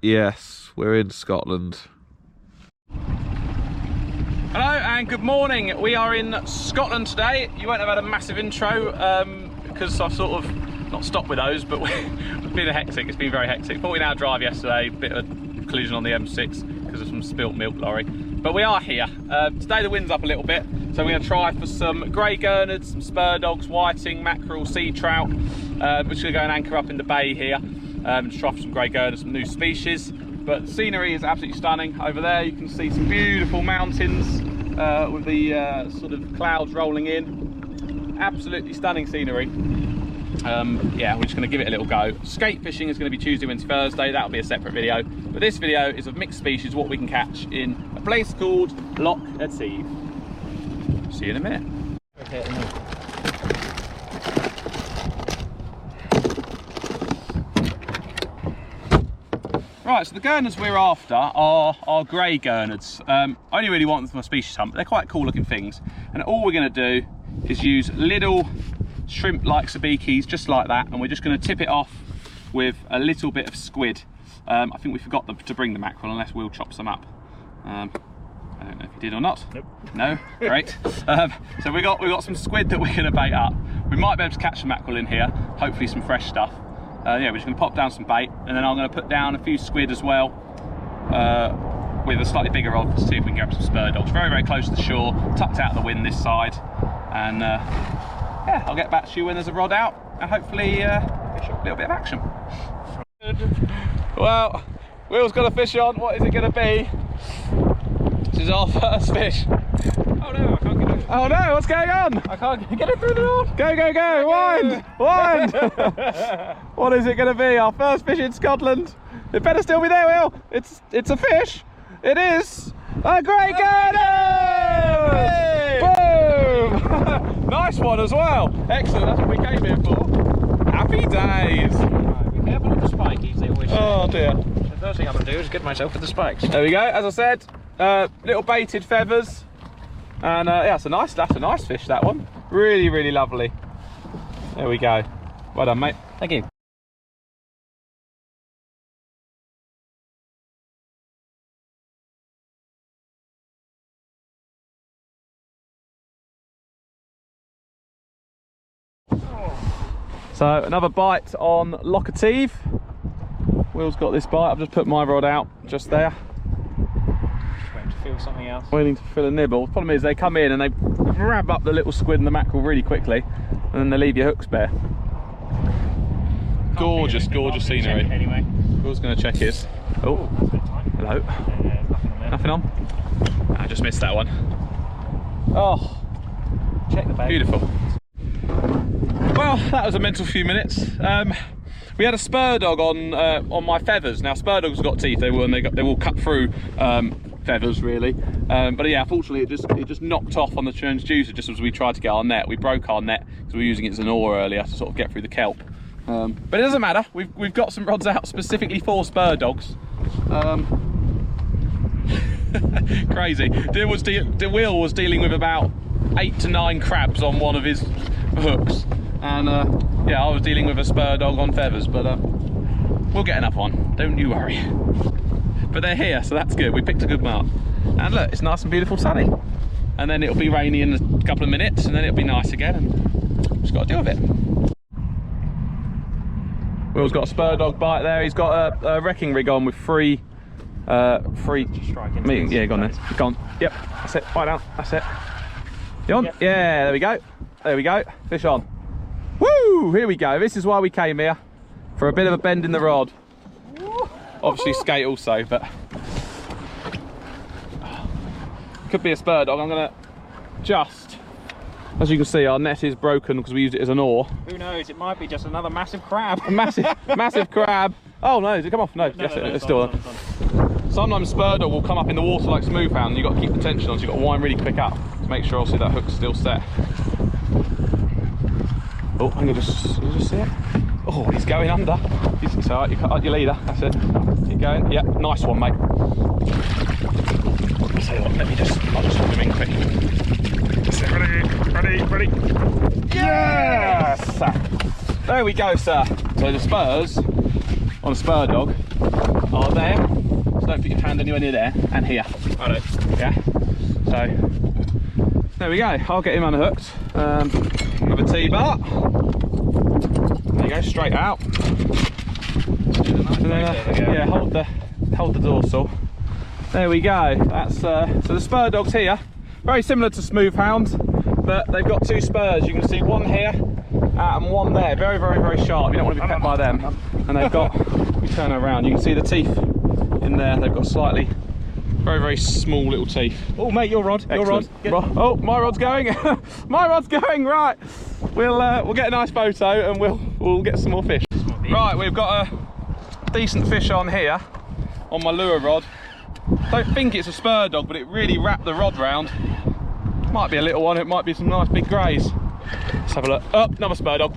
Yes, we're in Scotland. Hello and good morning. We are in Scotland today. You won't have had a massive intro because I've sort of not stopped with those, but it's been hectic. It's been very hectic. 14-hour drive yesterday, bit of a collision on the M6 because of some spilt milk lorry. But we are here. Today the wind's up a little bit, so we're going to try for some grey gurnards, some spurdogs, whiting, mackerel, sea trout. We're just going to go and anchor up in the bay here and try for some grey gurnards, some new species. But the scenery is absolutely stunning. Over there you can see some beautiful mountains with the sort of clouds rolling in. Absolutely stunning scenery. Yeah, we're just going to give it a little go. Skate fishing is going to be Tuesday, Wednesday, Thursday. That'll be a separate video. But this video is of mixed species, what we can catch in a place called Loch Etive. See you in a minute. Okay. Right, so the gurnards we're after are grey gurnards. I only really want them for my species hunt, but they're quite cool looking things. And all we're going to do is use little shrimp-like sabikis, just like that, and we're just going to tip it off with a little bit of squid. I think we forgot to bring the mackerel, unless Will chops them up. I don't know if you did or not. Nope. No? Great. So we got some squid that we're going to bait up. We might be able to catch some mackerel in here, hopefully some fresh stuff. Yeah, we're just going to pop down some bait, and then I'm going to put down a few squid as well with a slightly bigger rod to see if we can get some spurdogs. Very, very close to the shore, tucked out of the wind this side, and yeah, I'll get back to you when there's a rod out, and hopefully a little bit of action. Well, Will's got a fish on. What is it going to be? This is our first fish. Oh no, I can't get it. Oh no, what's going on? I can't get it through the rod. Go, go, go, wind, wind. What is it going to be? Our first fish in Scotland. It better still be there, Will. It's a fish. It is a grey gurnard. Boom. Nice one as well. Excellent, that's what we came here for. Happy days. Be careful with the spikies, they always say. Oh dear. The first thing I'm going to do is get myself with the spikes. There we go, as I said, little baited feathers. And yeah, that's a nice fish, that one. Really, really lovely. There we go. Well done, mate. Thank you. So another bite on Loch Etive. Will's got this bite. I've just put my rod out just there. Waiting to feel something else. Waiting to feel a nibble. The problem is they come in and they grab up the little squid and the mackerel really quickly, and then they leave your hooks bare. Gorgeous, gorgeous scenery. Anyway, Will's going to check his. Oh, hello. Nothing on. I just missed that one. Oh, check the bait. Beautiful. Well, that was a mental few minutes. We had a spurdog on my feathers. Now spurdogs have got teeth. They will cut through feathers really. But yeah, unfortunately it just knocked off on the transducer just as we tried to get our net. We broke our net because we were using it as an oar earlier to sort of get through the kelp. But it doesn't matter. We've got some rods out specifically for spurdogs. Crazy. Will was dealing with about 8 to 9 crabs on one of his hooks, and yeah, I was dealing with a spurdog on feathers, but we'll get enough on, don't you worry. But they're here, so that's good. We picked a good mark, and look, it's nice and beautiful sunny, and then it'll be rainy in a couple of minutes, and then it'll be nice again, and just got to deal with it. Will's got a spurdog bite there. He's got a wrecking rig on with three meeting. Yeah, go on then. Go on. Yep, that's it. Bite down. That's it. You on? Yep. Yeah, there we go. There we go. Fish on. Woo! Here we go. This is why we came here, for a bit of a bend in the rod. Obviously skate also, but could be a spurdog. I'm gonna just, as you can see, our net is broken because we used it as an oar. Who knows? It might be just another massive crab. A massive crab. Oh no! Did it come off? No. Yes, it's still on. Sometimes spurdog will come up in the water like smoothhound, and you've got to keep the tension on, so you've got to wind really quick up to make sure obviously that hook's still set. Oh, I'm gonna just see it. Oh, he's going under. It's alright, you cut out your leader. That's it. Keep going. Yep, nice one, mate. I'll tell you what, I'll just hook him in quick. That's it, ready. Yes! There we go, sir. So the spurs on a spur dog are there. So don't put your hand anywhere near there, and here. I know. Yeah. So there we go. I'll get him unhooked with a T-bar. There you go, straight out. And then, yeah, hold the dorsal. There we go. That's so the spur dogs here, very similar to smooth hounds, but they've got two spurs. You can see one here and one there. Very, very, very sharp. You don't want to be pet by them. And they've got. You turn around, you can see the teeth in there. They've got slightly, very, very small little teeth. Oh, mate, your rod. Excellent. Your rod. Oh, my rod's going. My rod's going. Right. We'll get a nice photo and we'll get some more fish. Right, we've got a decent fish on here on my lure rod. Don't think it's a spur dog, but it really wrapped the rod round. Might be a little one. It might be some nice big greys. Let's have a look. Oh, another spur dog.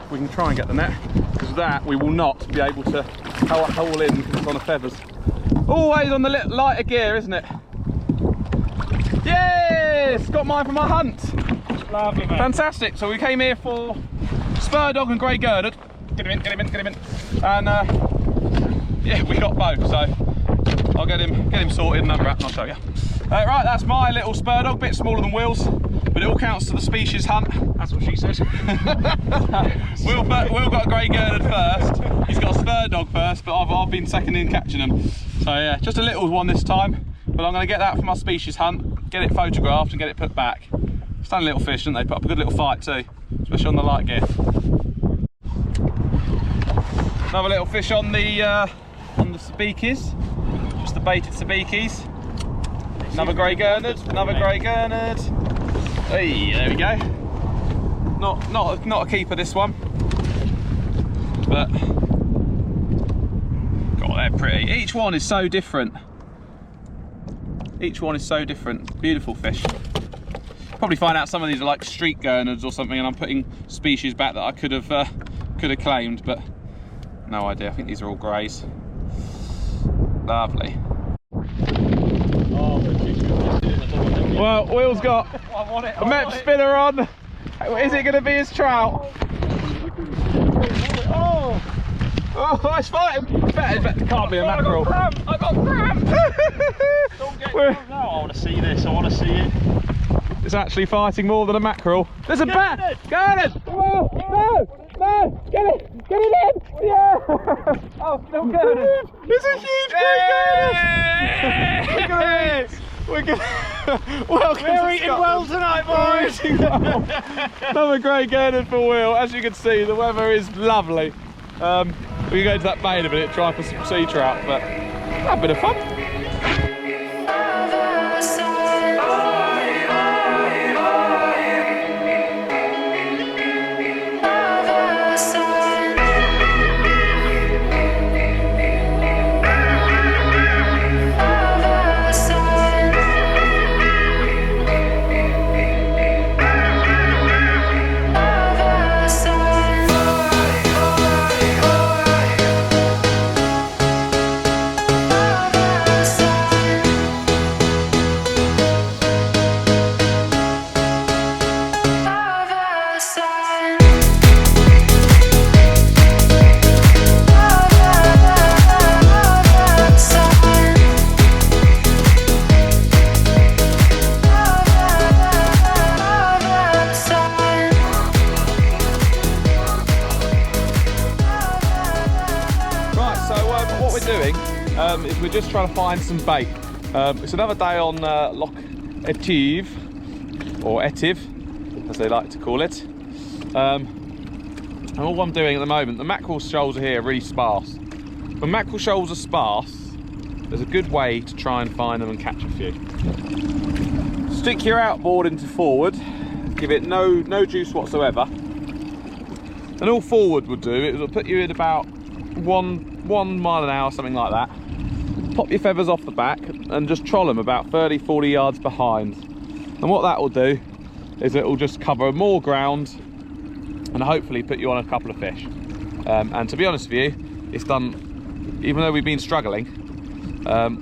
We can try and get the net, because that we will not be able to haul in because it's on the feathers. Always on the lighter gear, isn't it? Yes! Got mine for my hunt. Lovely, mate. Fantastic. So we came here for spur dog and grey Gurnard. Get him in, get him in, get him in. And yeah, we got both. So I'll get him sorted and unwrapped and I'll show you. Right, that's my little spur dog, bit smaller than Will's, but it all counts to the species hunt. That's what she says. Will got a grey Gurnard first. He's got a spur dog first, but I've been second in catching them. So yeah, just a little one this time, but I'm going to get that for my species hunt, get it photographed and get it put back. Stunning little fish, didn't they? Put up a good little fight too, especially on the light gear. Another little fish on the sabikis, just the baited sabikis. Another grey Gurnard, another grey Gurnard. Hey, there we go. Not a keeper, this one, but God, they're pretty. Each one is so different. Each one is so different. Beautiful fish. Probably find out some of these are like street Gurnards or something, and I'm putting species back that I could have claimed, but no idea. I think these are all greys. Lovely. Well, Will's got a Mep spinner on. Is it going to be his trout? Oh, it's fighting. It can't be a mackerel. I got cramp. Don't get cramp now. I want to see this. I want to see it. It's actually fighting more than a mackerel. There's a bat. Gurnard. Oh, no. Get it in. Yeah. Oh, no Gurnard. It's a huge grey Gurnard. We're eating well tonight, boys. Another grey Gurnard for Will. As you can see, the weather is lovely. We can go to that bay in a minute, try for some sea trout, but a bit of fun. Is we're just trying to find some bait. It's another day on Loch Etive, or Etive as they like to call it, and all I'm doing at the moment, the mackerel shoals are here really sparse. When mackerel shoals are sparse, there's a good way to try and find them and catch a few. Stick your outboard into forward, give it no juice whatsoever, and all forward would do, it will put you in about one mile an hour, something like that. Pop your feathers off the back and just troll them about 30-40 yards behind. And what that will do is it will just cover more ground and hopefully put you on a couple of fish. And to be honest with you, it's done, even though we've been struggling,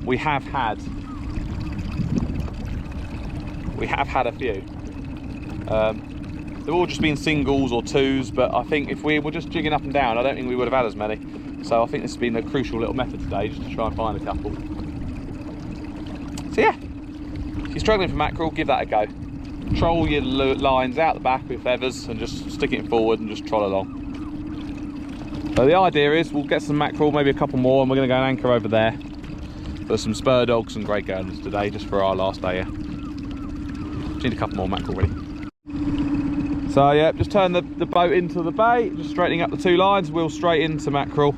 we have had a few. They've all just been singles or twos, but I think if we were just jigging up and down, I don't think we would have had as many. So I think this has been a crucial little method today, just to try and find a couple. So yeah, if you're struggling for mackerel, give that a go. Troll your lines out the back with feathers and just stick it forward and just troll along. So the idea is we'll get some mackerel, maybe a couple more, and we're going to go and anchor over there for some Spurdogs and great Gurnards today, just for our last day. Yeah, need a couple more mackerel really. So yeah, just turn the boat into the bay, just straightening up the two lines, wheel straight into mackerel.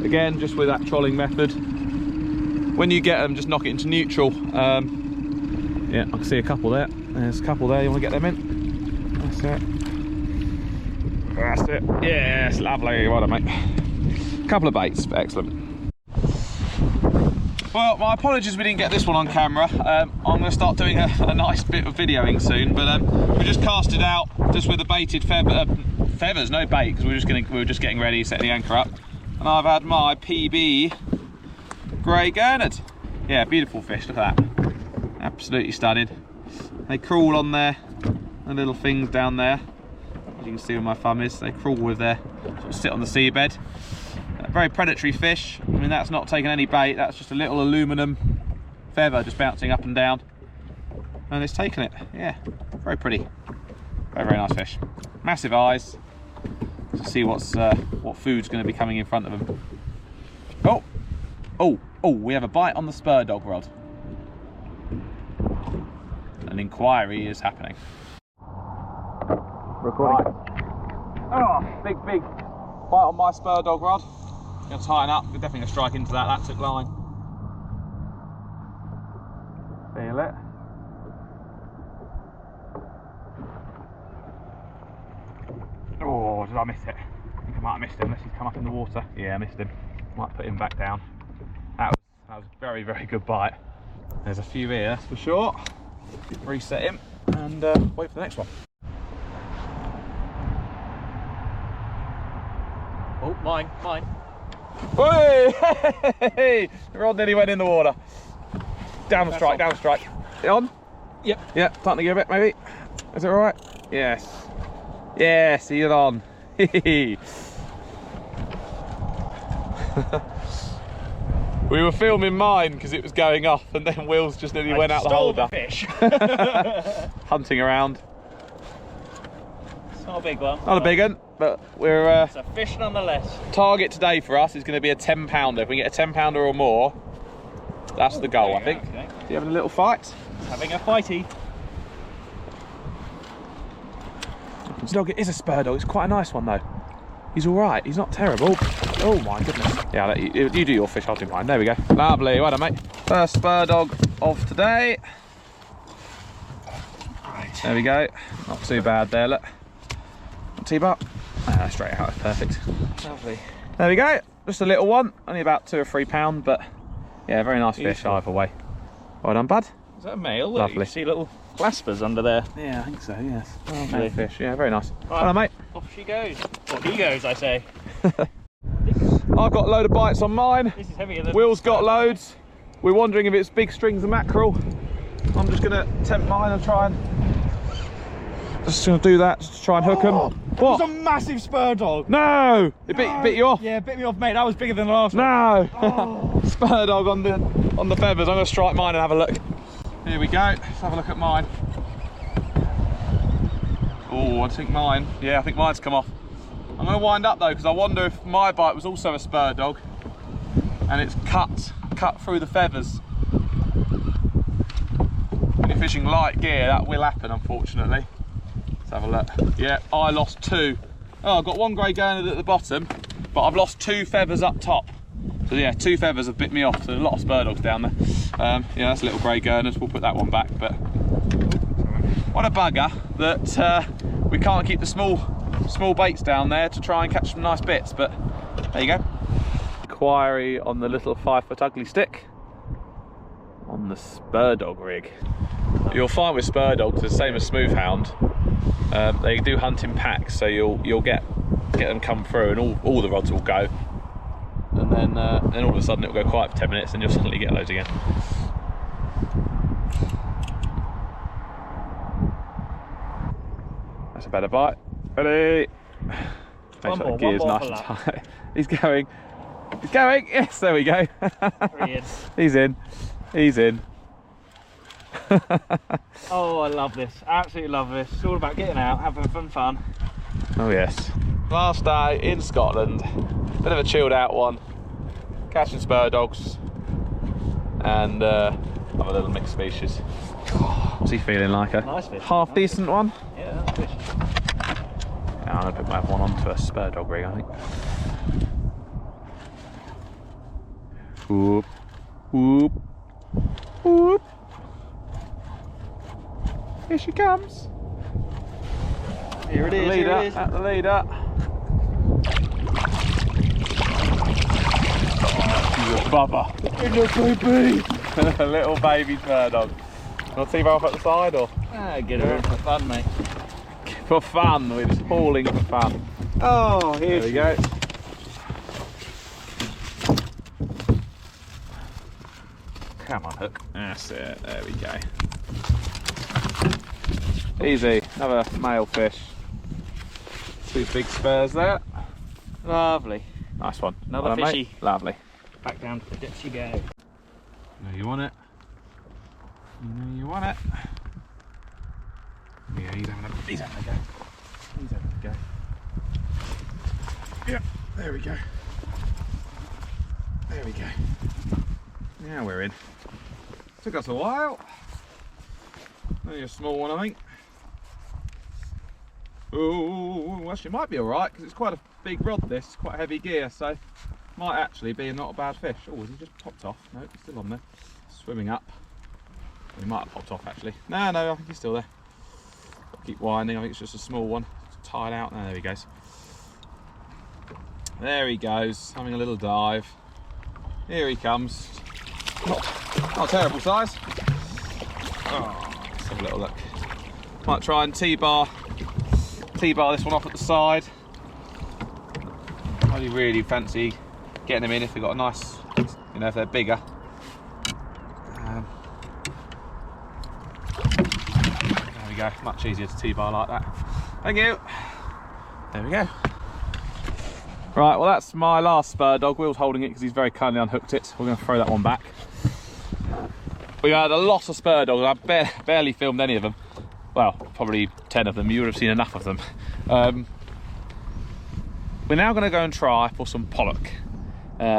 Again, just with that trolling method. When you get them, just knock it into neutral. Yeah, I can see a couple there. There's a couple there, you want to get them in? That's it. That's it. Yes, lovely. Well done, mate. Couple of baits, excellent. Well, my apologies we didn't get this one on camera. I'm going to start doing a nice bit of videoing soon, but we just cast it out just with the baited feathers, no bait, because we were just getting ready, setting the anchor up, and I've had my PB grey Gurnard. Yeah, beautiful fish. Look at that, absolutely stunning. They crawl on there, the little things down there, as you can see where my thumb is. They crawl with their sort of sit on the seabed. Very predatory fish. I mean, that's not taking any bait, that's just a little aluminum feather just bouncing up and down, and it's taken it. Yeah, very pretty, very nice fish. Massive eyes to see what food's going to be coming in front of them. Oh, we have a bite on the Spurdog rod. An inquiry is happening. Recording. Oh, big bite on my Spurdog rod. Gonna tighten up, we're definitely gonna strike into that took line. Feel it. Oh, did I miss it? I think I might have missed him unless he's come up in the water. Yeah, I missed him. Might put him back down. That was a very good bite. There's a few here, that's for sure. Reset him and wait for the next one. Oh, mine. Hey! The rod nearly went in the water. Down the strike. It on? Yep, starting to give it maybe. Is it alright? Yes. Yes, he's on. We were filming mine because it was going off, and then Will's just nearly went out the holder. Fish. Hunting around. It's not a big one. Not a big one, but we're... it's a fish nonetheless. Target today for us is going to be a 10 pounder. If we get a 10 pounder or more, that's the goal, I think. Okay. You having a little fight? Having a fighty. This dog is a Spurdog. It's quite a nice one though. He's all right. He's not terrible. Oh my goodness. Yeah, I'll let you do your fish. I'll do mine. There we go. Lovely. Well done, mate. First Spurdog of today. Right. There we go. Not too bad there. Look. Not too bad. Straight out. Perfect. Lovely. There we go. Just a little one. Only about 2 or 3 pound, but yeah, very nice fish either way. Well done, bud. Is that a male? Lovely. You see little claspers under there. Yeah, I think so, yes. Lovely fish, yeah, very nice. Right. Well done, mate. Off she goes. Or he goes, I say. I've got a load of bites on mine. This is heavier than... Will's got loads. We're wondering if it's big strings of mackerel. I'm just going to tempt mine and try and... Just going to do that, just to try and hook them. What? It was a massive Spurdog. No! It bit you off? Yeah, it bit me off, mate. That was bigger than the last one. No! Oh. Spurdog on the feathers. I'm going to strike mine and have a look. Here we go. Let's have a look at mine. Oh, I think mine. Yeah, I think mine's come off. I'm going to wind up though, because I wonder if my bite was also a Spurdog and it's cut through the feathers. When you're fishing light gear, that will happen, unfortunately. Let's have a look. Yeah, I lost 2. Oh, I've got 1 grey Gurnard at the bottom, but I've lost 2 feathers up top. So yeah, 2 feathers have bit me off. So there's a lot of Spurdogs down there. Yeah, that's a little grey Gurnard. We'll put that one back. But what a bugger that we can't keep the small baits down there to try and catch some nice bits. But there you go. Inquiry on the little 5-foot ugly stick on the Spurdog rig. You'll find with Spurdogs the same as smoothhound. They do hunt in packs, so you'll get them come through, and all the rods will go. And then all of a sudden it'll go quiet for 10 minutes and you'll suddenly get loads again. Let's a better bite. Ready? Make sure the gear's nice and tight. He's going. He's going. Yes, there we go. He's in. He's in. Oh, I love this. Absolutely love this. It's all about getting out, having fun. Oh yes. Last day in Scotland. Bit of a chilled out one. Catching spurdogs and other little mixed species. What's he feeling like? A nice fish. Half decent one? Yeah, nice fish. Now I'm gonna put my one onto a spurdog rig, I think. Whoop, whoop, whoop. Here she comes. Here it is. Here it is. At the leader. Bubba. Little baby. A little baby spurdog. Want to see her off at the side or? Ah, get her in for fun, mate. For fun, we're just hauling for fun. Oh, here we go. Come on, hook. That's it. There we go. Easy. Another male fish. 2 big spurs there. Lovely. Nice one. Another well, fishy. Mate. Lovely. Back down to the depths you go. You know you want it. You know you want it. Yeah, he's having a go. He's having a go. Yep, there we go. There we go. Now we're in. Took us a while. Only a small one, I think. Oh, actually might be alright because it's quite a big rod this, quite a heavy gear, so might actually be not a bad fish. Oh, has he just popped off? No, he's still on there. Swimming up. He might have popped off actually. No, I think he's still there. Keep winding, I think it's just a small one. It's tied out. Oh, there he goes. There he goes, having a little dive. Here he comes. Not a terrible size. Oh, let's have a little look. Might try and T-bar this one off at the side. I really fancy getting them in if they've got a nice, you know, if they're bigger. There we go, much easier to T-bar like that. Thank you. There we go. Right, well that's my last spurdog. Will's holding it because he's very kindly unhooked it. We're going to throw that one back. We had a lot of spurdogs. I barely filmed any of them. Well, probably 10 of them. You would have seen enough of them. We're now going to go and try for some pollock.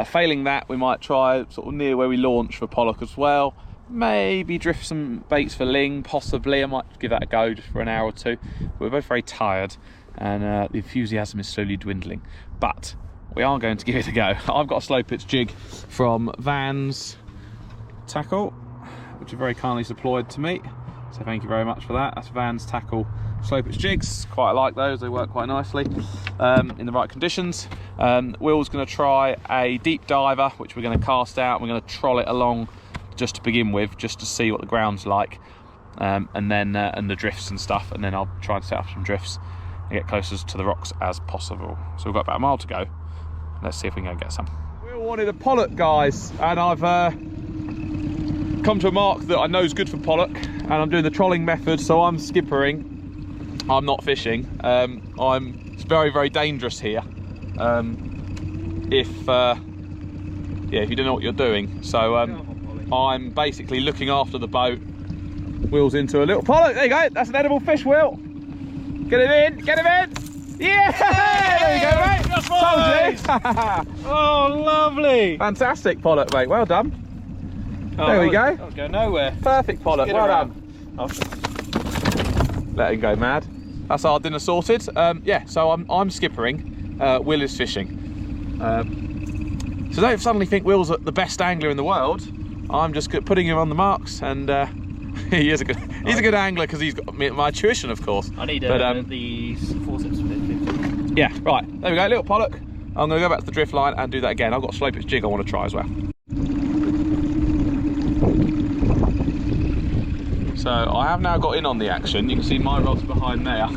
Failing that, we might try sort of near where we launch for pollock as well. Maybe drift some baits for ling, possibly. I might give that a go just for an hour or two. We're both very tired and the enthusiasm is slowly dwindling. But we are going to give it a go. I've got a slow pitch jig from Van's Tackle, which are very kindly supplied to me. So thank you very much for that. That's Van's Tackle slow pitch jigs. Quite like those, they work quite nicely in the right conditions. Will's going to try a deep diver, which we're going to cast out. We're going to troll it along just to begin with, just to see what the ground's like, and then and the drifts and stuff, and then I'll try and set up some drifts and get closest to the rocks as possible. So we've got about a mile to go. Let's see if we can go get some. Will wanted a pollock, guys, and I've come to a mark that I know is good for pollock, and I'm doing the trolling method, so I'm skippering. I'm not fishing. It's very, very dangerous here. If you don't know what you're doing. So I'm basically looking after the boat. Will's into a little pollock. There you go. That's an edible fish, Will. Get him in. Get him in. Yeah! There you go, mate. Told you. Oh, lovely. Fantastic pollock, mate. Well done. Oh, there we go. I'll go nowhere. Perfect pollock. Well done. Let him go mad. That's our dinner sorted. Yeah, so I'm skippering. Will is fishing. So don't suddenly think Will's the best angler in the world. I'm just putting him on the marks, and he's a good angler because he's got my tuition, of course. I need the forceps for this. Yeah, right. There we go, little pollock. I'm going to go back to the drift line and do that again. I've got a slow pitch jig I want to try as well. So I have now got in on the action. You can see my rod's behind there,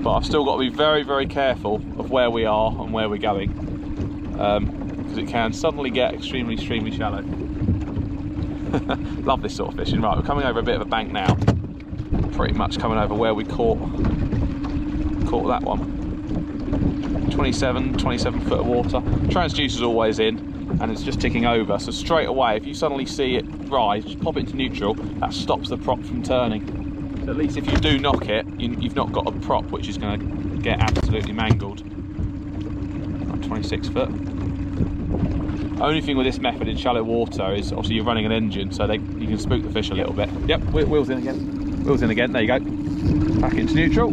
but I've still got to be very, very careful of where we are and where we're going, because it can suddenly get extremely, extremely shallow. Love this sort of fishing. Right, we're coming over a bit of a bank now. Pretty much coming over where we caught caught that one. 27 foot of water. Transducer's always in, and it's just ticking over. So straight away, if you suddenly see it rise, just pop it into neutral. That stops the prop from turning. So at least if you do knock it, you've not got a prop which is going to get absolutely mangled. 26 foot. Only thing with this method in shallow water is obviously you're running an engine, so you can spook the fish a little bit. Yep, wheels in again. Wheels in again, there you go. Back into neutral.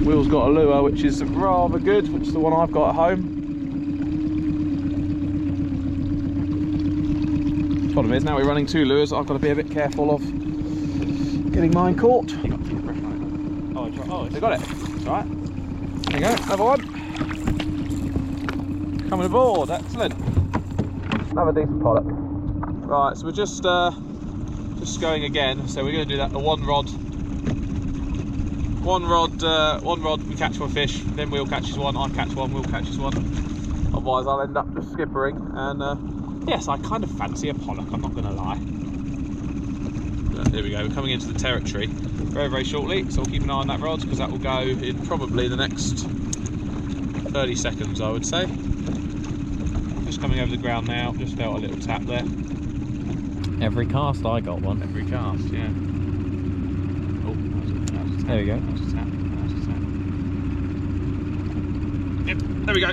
Will's got a lure which is rather good, which is the one I've got at home. Problem is, now we're running 2 lures, I've got to be a bit careful of getting mine caught. You got too fresh on it. Oh, they got it. It's all right. There you go, another one. Coming aboard, excellent. Another decent pollock. Right, so we're just going again. So we're going to do that. The one rod. We catch one fish. Then Will catches one. I catch one. Will catches one. Otherwise, I'll end up just skippering. And yes, I kind of fancy a pollock. I'm not going to lie. There we go. We're coming into the territory very, very shortly. So we'll keep an eye on that rod because that will go in probably the next 30 seconds, I would say. Just coming over the ground now, just felt a little tap there. Every cast I got one. Every cast, yeah. Oh, that was a tap. There we go. That was a tap. That was a tap. Yep, there we go.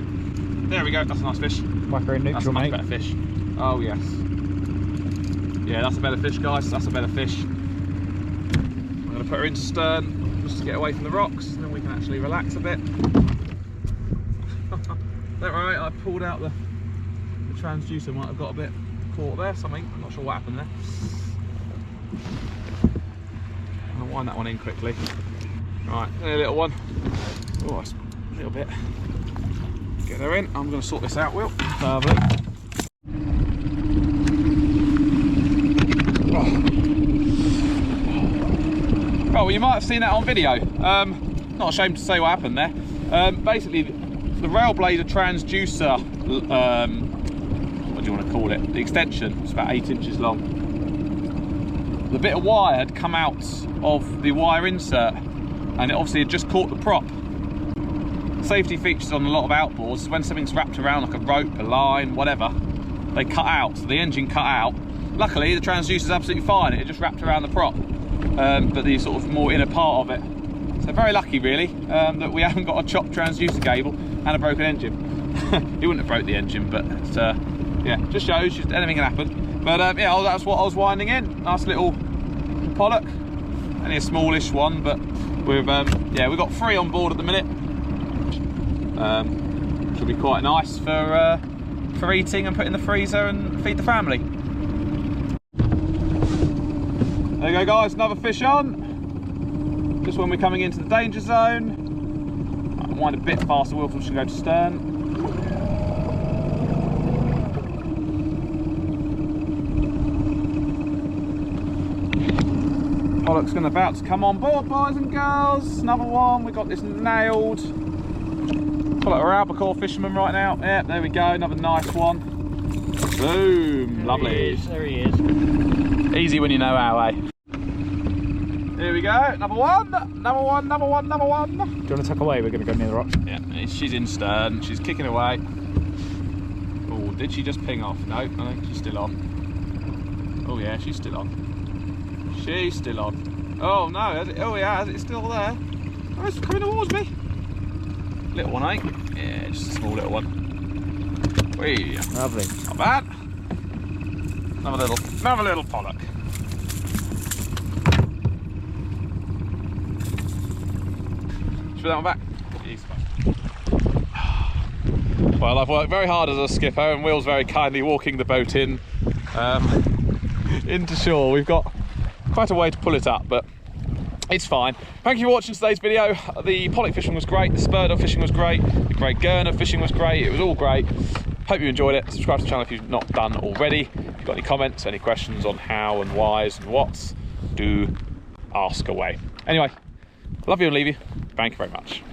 There we go, that's a nice fish. Whacker in neutral, that's a much mate. better fish. Oh, yes. Yeah, that's a better fish, guys. That's a better fish. I'm going to put her into stern just to get away from the rocks, and then we can actually relax a bit. Don't worry, I pulled out the transducer, might have got a bit caught there, something. I'm not sure what happened there. I'm going to wind that one in quickly. Right, a little one. Oh, it's a little bit. Get her in. I'm going to sort this out, Will. Lovely. Oh, well, you might have seen that on video. Not ashamed to say what happened there. Basically, the rail blader transducer, what do you want to call it? The extension, it's about 8 inches long. The bit of wire had come out of the wire insert, and it obviously had just caught the prop. Safety features on a lot of outboards, when something's wrapped around like a rope, a line, whatever, they cut out, so the engine cut out. Luckily, the transducer's absolutely fine, it just wrapped around the prop, but the sort of more inner part of it. So very lucky, really, that we haven't got a chopped transducer cable and a broken engine. It wouldn't have broke the engine, but yeah, just shows anything can happen. But yeah, that's what I was winding in. Nice little pollock, only a smallish one, but we've yeah, we've got 3 on board at the minute. Which will be quite nice for eating and put in the freezer and feed the family. There you go, guys, another fish on. Just when we're coming into the danger zone. I'll wind a bit faster, Will, so we should go to stern. Pollock's about to come on board, boys and girls. Another one, we got this nailed. Pollock, our albacore fisherman right now. Yeah, there we go, another nice one. Boom, lovely. There he is. Easy when you know how, eh? Here we go, another one, another one, another one, another one. Do you want to tuck away? We're going to go near the rocks. Yeah, she's in stern, she's kicking away. Oh, did she just ping off? No, I think she's still on. Oh yeah, she's still on. She's still on. Oh no, oh yeah, is it still there? Oh, it's coming towards me. Little one, eh? Yeah, just a small little one. Whee. Lovely. Not bad. Another little pollock. Should we put that one back? Well, I've worked very hard as a skipper, and Will's very kindly walking the boat in into shore. We've got quite a way to pull it up, but it's fine. Thank you for watching today's video. The pollock fishing was great, the spurdog fishing was great, the great gurnard fishing was great. It was all great. Hope you enjoyed it. Subscribe to the channel if you've not done already. If you've got any comments, any questions on how and whys and whats, do ask away. Anyway, love you and leave you. Thank you very much.